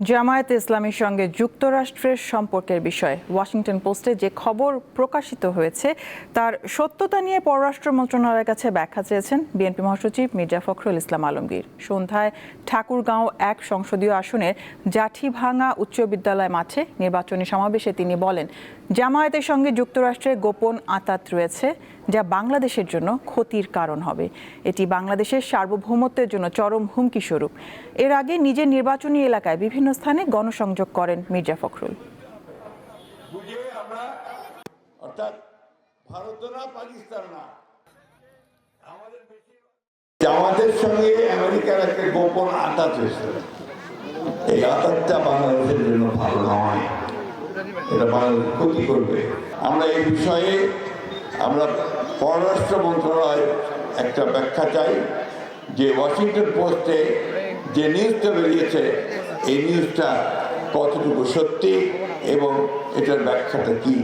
জামায়াতে ইসলামীর সঙ্গে যুক্তরাষ্ট্রের সম্পর্কের বিষয়ে ওয়াশিংটন পোস্টে যে খবর প্রকাশিত হয়েছে তার সত্যতা নিয়ে পররাষ্ট্র মন্ত্রণালয়ের কাছে ব্যাখ্যা চেয়েছেন বিএনপি মহাসচিব মির্জা ফখরুল ইসলাম আলমগীর। সন্ধ্যায় ঠাকুরগাঁও ১ সংসদীয় আসনের জাঠিভাঙা উচ্চ বিদ্যালয় মাঠে নির্বাচনী সমাবেশে তিনি বলেন, জামায়াতের সঙ্গে যুক্তরাষ্ট্রের গোপন আঁতাত রয়েছে, যা বাংলাদেশের জন্য ক্ষতির কারণ হবে। এটি বাংলাদেশের সার্বভৌমত্বের জন্য চরম হুমকি স্বরূপ। এর আগে নিজের নির্বাচনী এলাকায় বিভিন্ন স্থানে গণসংযোগ করেন মির্জা ফখরুল। জামাতের সঙ্গে আমেরিকার একটা গোপন আঁতাত হয়েছে। এই আঁতাতটা বাংলাদেশের জন্য ভালো নয়, এটা বাংলাদেশ ক্ষতি করবে। আমরা এই বিষয়ে পররাষ্ট্র মন্ত্রণালয় একটা ব্যাখ্যা চাই যে ওয়াশিংটন পোস্টে যে নিউজটা বেরিয়েছে এই নিউজটা কতটুকু সত্যি এবং এটার ব্যাখ্যাটা কি।